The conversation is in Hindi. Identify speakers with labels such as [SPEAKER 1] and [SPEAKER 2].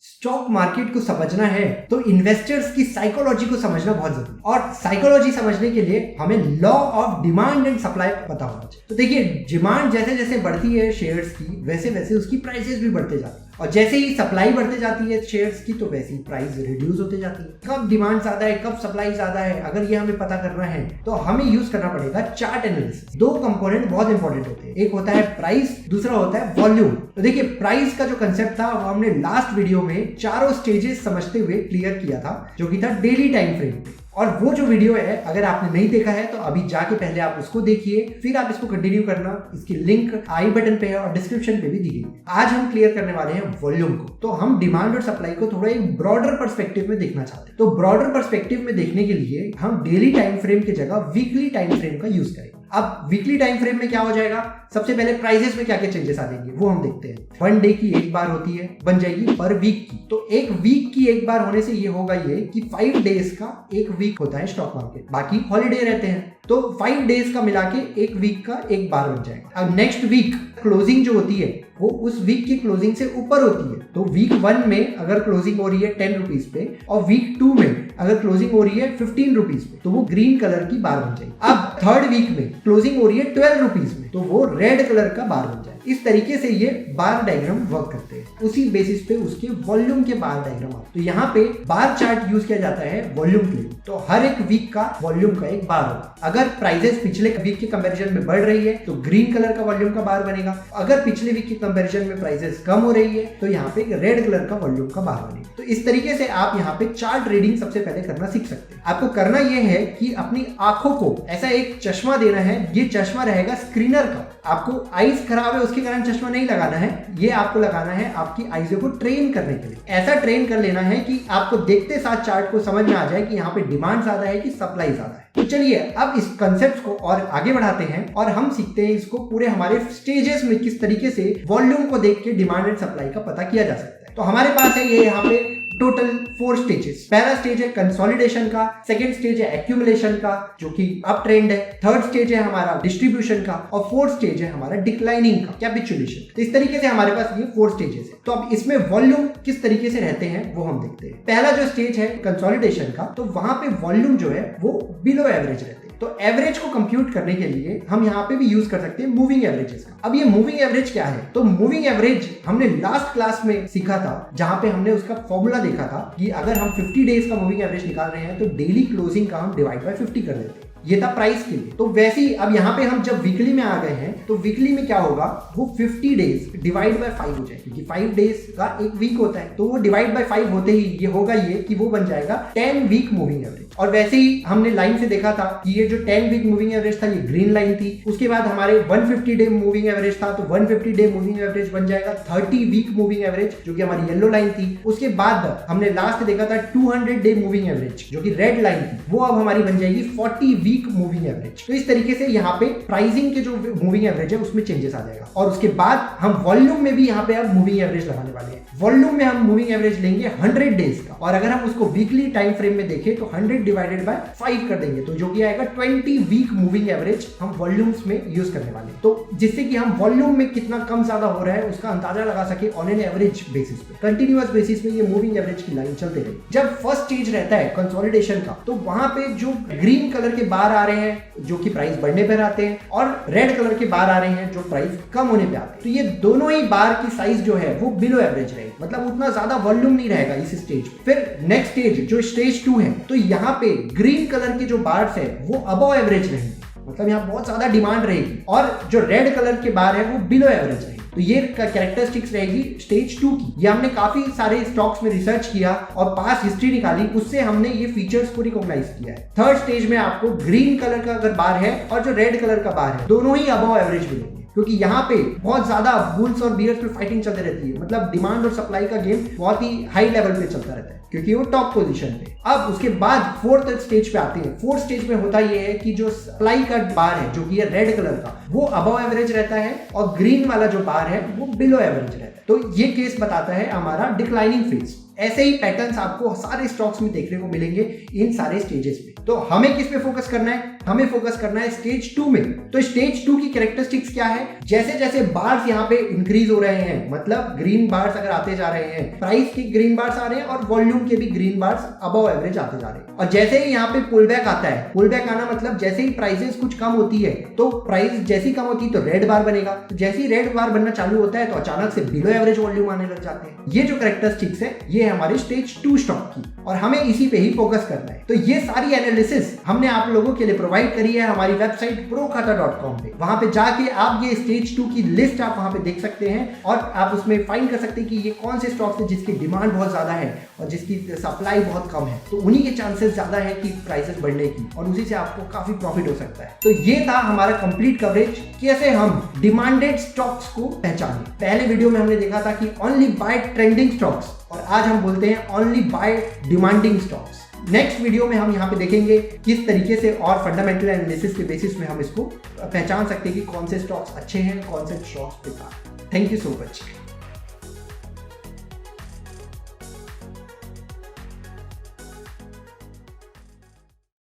[SPEAKER 1] स्टॉक मार्केट को समझना है तो इन्वेस्टर्स की साइकोलॉजी को समझना बहुत जरूरी है, और साइकोलॉजी समझने के लिए हमें law of demand and supply पता होना चाहिए। तो देखिए, डिमांड जैसे जैसे बढ़ती है शेयर्स की, वैसे वैसे उसकी प्राइसेस भी बढ़ते जाती है, और जैसे ही सप्लाई बढ़ते जाती है शेयर्स की, तो वैसे ही प्राइस रिड्यूस होते जाती है। कब डिमांड ज्यादा है, कब सप्लाई ज्यादा है, अगर ये हमें पता करना है तो हमें यूज करना पड़ेगा चार्ट एनालिसिस। दो कंपोनेंट बहुत इंपॉर्टेंट होते हैं, एक होता है प्राइस, दूसरा होता है वॉल्यूम। तो देखिए, प्राइस का जो कंसेप्ट था वो हमने लास्ट वीडियो में चारों स्टेजेस समझते हुए क्लियर किया था, जो कि था डेली टाइम फ्रेम पे। और वो जो वीडियो है, अगर आपने नहीं देखा है तो अभी जाके पहले आप उसको देखिए, फिर आप इसको कंटिन्यू करना। इसकी लिंक आई बटन पे है और डिस्क्रिप्शन पे भी दी गई। आज हम क्लियर करने वाले हैं वॉल्यूम को। तो हम डिमांड और सप्लाई को थोड़ा एक ब्रॉडर पर्सपेक्टिव में देखना चाहते हैं। तो ब्रॉडर पर्सपेक्टिव में देखने के लिए हम डेली टाइम फ्रेम की जगह वीकली टाइम फ्रेम का यूज करेंगे। अब वीकली टाइम फ्रेम में क्या हो जाएगा, सबसे पहले प्राइसेस में क्या क्या चेंजेस आ जाएंगे वो हम देखते हैं। 1 डे की एक बार होती है, बन जाएगी पर वीक की। तो एक वीक की एक बार होने से ये होगा ये कि 5 डेज का एक वीक होता है स्टॉक मार्केट, बाकी हॉलीडे रहते हैं। तो 5 डेज का मिला के एक वीक का एक बार बन जाएगा। अब नेक्स्ट वीक क्लोजिंग जो होती है वो उस वीक की क्लोजिंग से ऊपर होती है। तो वीक 1 में अगर क्लोजिंग हो रही है 10 रुपीज पे और वीक 2 में अगर क्लोजिंग हो रही है 15 रुपीज पे, तो वो ग्रीन कलर की बार बन जाएगी। अब थर्ड वीक में क्लोजिंग हो रही है 12 रुपीज में, तो वो रेड कलर का बार बन जाएगा। इस तरीके से ये बार डायग्राम वर्क करते हैं। उसी बेसिस पे उसके वॉल्यूम के बार डायग्राम आते हैं। तो यहाँ पे बार चार्ट यूज किया जाता है वॉल्यूम के लिए। तो हर एक वीक का वॉल्यूम का एक बार होगा। अगर प्राइसेस पिछले वीक के कंपैरिजन में बढ़ रही है तो ग्रीन कलर का वॉल्यूम का बार बनेगा। अगर पिछले वीक के कंपैरिजन में प्राइसेस कम हो रही है तो यहाँ पे रेड कलर का वॉल्यूम का बार बनेगा। तो इस तरीके से आप यहाँ पे चार्ट रीडिंग सबसे पहले करना सीख सकते हैं। आपको करना यह है कि अपनी आंखों को ऐसा एक चश्मा देना है। ये चश्मा रहेगा स्क्रीनर का। आपको आईज खराब है उसके कारण चश्मा नहीं लगाना है, ये आपको लगाना है आपकी आईजों को ट्रेन करने के लिए। ऐसा ट्रेन कर लेना है कि आपको देखते साथ चार्ट को समझ में आ जाए कि यहाँ पे डिमांड ज्यादा है कि सप्लाई ज्यादा है। तो चलिए अब इस कंसेप्ट को और आगे बढ़ाते हैं और हम सीखते हैं इसको पूरे हमारे स्टेजेस में किस तरीके से वॉल्यूम को देख के डिमांड एंड सप्लाई का पता किया जा सकता है। तो हमारे पास है ये यहाँ पे टोटल 4 स्टेजेस। पहला स्टेज है कंसोलिडेशन का, सेकंड स्टेज है एक्यूमुलेशन का जो कि अप ट्रेंड है, थर्ड स्टेज है हमारा डिस्ट्रीब्यूशन का, और फोर्थ स्टेज है हमारा डिक्लाइनिंग का, कैपिचुलेशन। तो इस तरीके से हमारे पास ये 4 स्टेजेस है। तो अब इसमें वॉल्यूम किस तरीके से रहते हैं वो हम देखते हैं। पहला जो स्टेज है कंसोलिडेशन का, तो वहां पे वॉल्यूम जो है वो बिलो एवरेज रहते हैं। तो एवरेज को कंप्यूट करने के लिए हम यहाँ पे भी यूज कर सकते हैं मूविंग एवरेजेस का। अब ये मूविंग एवरेज क्या है, तो मूविंग एवरेज हमने लास्ट क्लास में सीखा था, जहां पे हमने उसका फॉर्मूला देखा था कि अगर हम 50 डेज का मूविंग एवरेज निकाल रहे हैं तो डेली क्लोजिंग का हम डिवाइड बाय 50 कर देते हैं। ये था प्राइस के लिए। तो वैसे ही अब यहाँ पे हम जब वीकली में आ गए हैं तो वीकली में क्या होगा, वो 50 डेज डिवाइड बाय 5 हो जाए, क्योंकि 5 डेज का एक वीक होता है। तो वो डिवाइड बाय 5 होते ही ये होगा ये कि वो बन जाएगा 10 वीक मूविंग एवरेज। और वैसे ही हमने लाइन से देखा था कि ये जो 10 वीक मूविंग एवरेज था ये ग्रीन लाइन थी। उसके बाद हमारे 150 डे मूविंग एवरेज था, तो 150 डे मूविंग एवरेज बन जाएगा 30 वीक मूविंग एवरेज जो कि हमारी येलो लाइन थी। उसके बाद हमने लास्ट देखा था 200 डे मूविंग एवरेज जो कि रेड लाइन थी, वो अब हमारी बन जाएगी 40 वीक मूविंग एवरेज। तो इस तरीके से यहाँ पे प्राइसिंग के जो मूविंग एवरेज है उसमें चेंजेस आ जाएगा। और उसके बाद हम वॉल्यूम में भी यहाँ पे अब मूविंग एवरेज लगाने वाले हैं। वॉल्यूम में हम मूविंग एवरेज लेंगे 100 डेज का, और अगर हम उसको वीकली टाइम फ्रेम में देखें तो 100 डिवाइडेड बाय 5 कर देंगे, तो जो कि आएगा 20 वीक मूविंग एवरेज हम वॉल्यूम्स में यूज करने वाले हैं। तो जिससे कि हम वॉल्यूम में कितना कम ज्यादा हो रहा है उसका अंदाजा लगा सके ऑन एन एवरेज बेसिस पे, कंटिन्यूअस बेसिस में ये मूविंग एवरेज की लाइन चलते रहे। जब फर्स्ट स्टेज रहता है कंसोलिडेशन का, तो वहां पे जो ग्रीन कलर के बार आ रहे हैं जो कि प्राइस बढ़ने पर आते हैं, और रेड कलर के बार आ रहे हैं जो प्राइस कम होने पे आते हैं। तो ये दोनों ही बार की साइज जो है वो बिलो एवरेज रहेगी, मतलब उतना ज्यादा वॉल्यूम नहीं रहेगा इस स्टेज पे। फिर नेक्स्ट स्टेज जो स्टेज 2 है, तो यहाँ पे ग्रीन कलर के जो बार्स है वो अबव एवरेज रहेंगे, मतलब यहाँ बहुत ज्यादा डिमांड रहेगी, और जो रेड कलर के बार है वो बिलो एवरेज रहेगी। तो ये कैरेक्टरिस्टिक्स रहेगी स्टेज 2 की। ये हमने काफी सारे स्टॉक्स में रिसर्च किया और पास हिस्ट्री निकाली, उससे हमने ये फीचर्स को रिकॉग्नाइज किया है। थर्ड स्टेज में आपको ग्रीन कलर का अगर बार है और जो रेड कलर का बार है दोनों ही अबव एवरेज मिलेंगे, क्योंकि यहाँ पे बहुत ज्यादा बुल्स और बियर्स में फाइटिंग चलती रहती है, मतलब डिमांड और सप्लाई का गेम बहुत ही हाई लेवल पे चलता रहता है क्योंकि वो टॉप पोजीशन पे। अब उसके बाद फोर्थ स्टेज पे आते हैं। फोर्थ स्टेज में होता ये है कि जो सप्लाई का बार है जो कि है रेड कलर का, वो अबव एवरेज रहता है, और ग्रीन वाला जो बार है वो बिलो एवरेज रहता है। तो ये केस बताता है हमारा डिक्लाइनिंग फेज। ऐसे ही पैटर्न्स आपको सारे स्टॉक्स में देखने को मिलेंगे इन सारे स्टेजेस में। तो हमें किस पे फोकस करना है? हमें फोकस करना है स्टेज 2 में। तो स्टेज 2 की कैरेक्टरिस्टिक्स क्या है? जैसे जैसे बार्स यहाँ पे इंक्रीज हो रहे हैं, मतलब ग्रीन बार्स अगर आते जा रहे हैं, प्राइस के ग्रीन बार्स आ रहे हैं और वॉल्यूम के भी ग्रीन बार्स अबव एवरेज आते जा रहे हैं। और जैसे ही यहाँ पे पुल बैक आता है, पुल बैक आना मतलब जैसे ही प्राइसेस कुछ कम होती है तो प्राइस जैसी कम होती है तो रेड बार बनेगा, तो जैसे ही रेड बार बनना चालू होता है तो अचानक से बिलो एवरेज वॉल्यूम आने लग जाते हैं। ये जो कैरेक्टरिस्टिक्स है ये है हमारे स्टेज 2 स्टॉक की, और हमें इसी पे ही फोकस करना है। तो ये सारी एनालिसिस हमने आप लोगों के लिए प्रोवाइड करी है हमारी वेबसाइट prokhata.com पे। वहां पे जाके आप ये स्टेज 2 की लिस्ट आप वहां पे देख सकते हैं और आप उसमें फाइंड कर सकते हैं कि ये कौन से स्टॉक्स है जिसकी डिमांड बहुत ज्यादा है और जिसकी सप्लाई बहुत कम है, तो उन्हीं के चांसेस ज्यादा है कि प्राइसेस बढ़ने की, और उसी से आपको काफी प्रॉफिट हो सकता है। तो ये था हमारा कंप्लीट कवरेज, कैसे हम डिमांडेड स्टॉक्स को पहचानें। पहले वीडियो में हमने देखा था कि ओनली बाय ट्रेंडिंग स्टॉक्स, और आज हम बोलते हैं only by demanding stocks. Next video में हम यहाँ पे देखेंगे किस तरीके से और फंडामेंटल एनालिसिस के बेसिस में हम इसको पहचान सकते हैं कि कौन से स्टॉक्स अच्छे हैं, कौन से स्टॉक्स बेकार। Thank you so much.